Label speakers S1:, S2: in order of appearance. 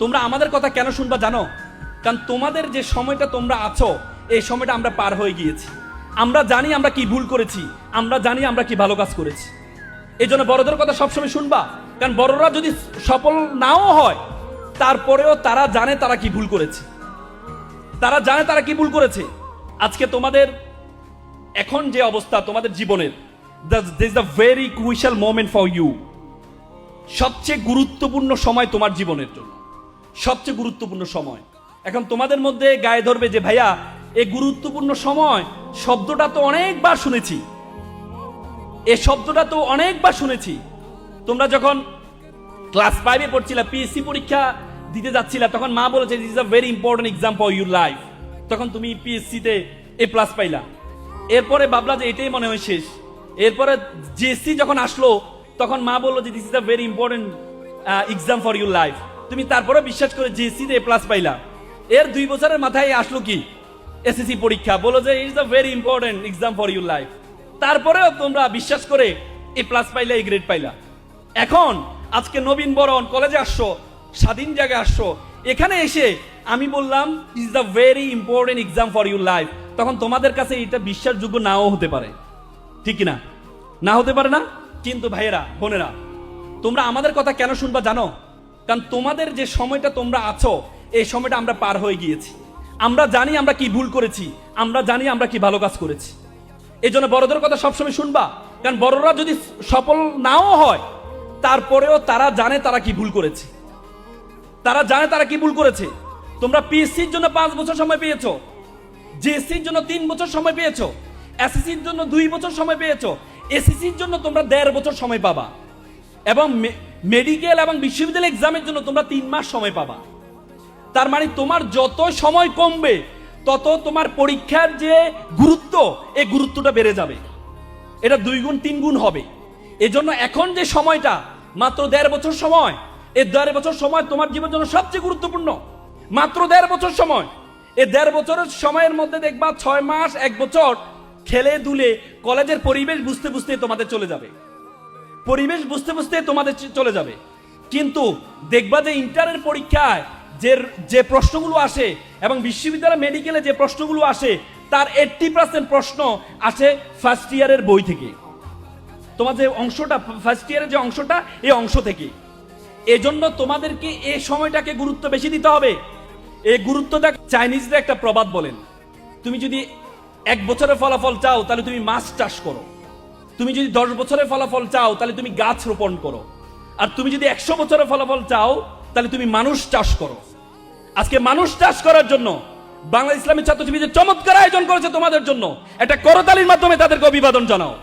S1: তোমরা আমাদের কথা কেন শুনবা জানো? কারণ তোমাদের যে সময়টা তোমরা আছো এই সময়টা আমরা পার হয়ে গিয়েছি। আমরা জানি আমরা কি ভুল করেছি, আমরা জানি আমরা কি ভালো কাজ করেছি। এই জন্য বড়দের কথা সবসময় শুনবা, কারণ বড়রা যদি সফল নাও হয় তারপরেও তারা জানে তারা কি ভুল করেছে, তারা জানে তারা কি ভুল করেছে। আজকে তোমাদের এখন যে অবস্থা তোমাদের জীবনের, this the very crucial moment for you. সবচেয়ে গুরুত্বপূর্ণ সময় তোমার জীবনের জন্য, সবচেয়ে গুরুত্বপূর্ণ সময়। এখন তোমাদের মধ্যে গায়ে ধরবে যে ভাইয়া এই গুরুত্বপূর্ণ সময় শব্দটা তো অনেকবার শুনেছি, এই শব্দটা তো অনেকবার শুনেছি। তোমরা যখন ক্লাস 5-এ পড়ছিলা, পিএসসি পরীক্ষা দিতে যাচ্ছিলা, তখন মা বলেছে this is a very important exam for your life. তখন তুমি পিএসসিতে A+ পাইলা। এরপরে ভাবলা যে এটাই মনে হয় শেষ। এরপরে জিএসসি যখন আসলো তখন মা বললো যে this is a very important exam for your life. তুমি তারপরে বিশ্বাস করে জিএসসিতে A+ পাইলা। এর 2 বছরের মাথায় আসলো কি এসএসসি পরীক্ষা, বলো যে it is a very important exam for your life. তারপরেও তোমরা বিশ্বাস করে A+ পাইলা, A গ্রেড পাইলা। এখন আজকে নবীন বরণ কলেজে আসছো, স্বাধীন জায়গায় আসছো, এখানে এসে আমি বললাম is the very important exam for your life, তখন তোমাদের কাছে এটা বিশ্বাসযোগ্য নাও হতে পারে, ঠিক না? না হতে পারে না? কিন্তু ভাইয়েরা বোনেরা, তোমরা আমাদের কথা কেন শুনবা জানো? কারণ তোমাদের যে সময়টা তোমরা আছো এই সময়টা আমরা পার হয়ে গিয়েছি। আমরা জানি আমরা কি ভুল করেছি, আমরা জানি আমরা কি ভালো কাজ করেছি। এই জন্য বড়দের কথা সবসময় শুনবা, কারণ বড়রা যদি সফল নাও হয় তারপরেও তারা জানে তারা কি ভুল করেছে, তারা জানে তারা কি ভুল করেছে। তোমরা পিএসসির জন্য 5 বছর সময় পেয়েছো, জিএসসির জন্য 3 বছর সময় পেয়েছো, এসএসসির জন্য 2 বছর সময় পেয়েছো, এসএসসির জন্য তোমরা 1.5 বছর সময় পাবা, এবং মেডিকেল এবং বিশ্ববিদ্যালয় এক্সামের জন্য তোমরা 3 মাস সময় পাবা। তার মানে তোমার যত সময় কমবে তত তোমার পরীক্ষার যে গুরুত্ব, এই গুরুত্বটা বেড়ে যাবে, এটা 2 গুণ 3 গুণ হবে। এজন্য এখন যে সময়টা মাত্র 1.5 বছর সময়, এই 1.5 বছর সময় তোমার জীবনের জন্য সবচেয়ে গুরুত্বপূর্ণ। মাত্র 1.5 বছর সময়, এই 1.5 বছরের সময়ের মধ্যে দেখবা 6 মাস 1 বছর খেলে দুলে কলেজের পরিবেশ বুঝতে বুঝতে তোমাদের চলে যাবে, পরিবেশ বুঝতে বুঝতে তোমাদের চলে যাবে। কিন্তু দেখবা যে ইন্টারের পরীক্ষায় যে প্রশ্নগুলো আসে এবং বিশ্ববিদ্যালয় মেডিকেলে যে প্রশ্নগুলো আসে তার 80% প্রশ্ন আসে ফার্স্ট ইয়ারের বই থেকে। তোমার যে অংশটা ফার্স্ট ইয়ারের যে অংশটা, এই অংশ থেকে। এজন্য তোমাদেরকে এই সময়টাকে গুরুত্ব বেশি দিতে হবে। এই গুরুত্বটা চাইনিজরা একটা প্রবাদ বলেন, তুমি যদি 1 বছরের ফলাফল চাও তাহলে তুমি মাছ চাষ করো, তুমি যদি 10 বছরের ফলাফল চাও তাহলে তুমি গাছ রোপণ করো, আর তুমি যদি 100 বছরের ফলাফল চাও তাহলে তুমি মানুষ চাষ করো। আজকে মানুষ চাষ করার জন্য বাংলা ইসলামী ছাত্র শিবিরের চমৎকার আয়োজন করেছে তোমাদের জন্য। একটা করতালির মাধ্যমে তাদেরকে অভিবাদন জানাও।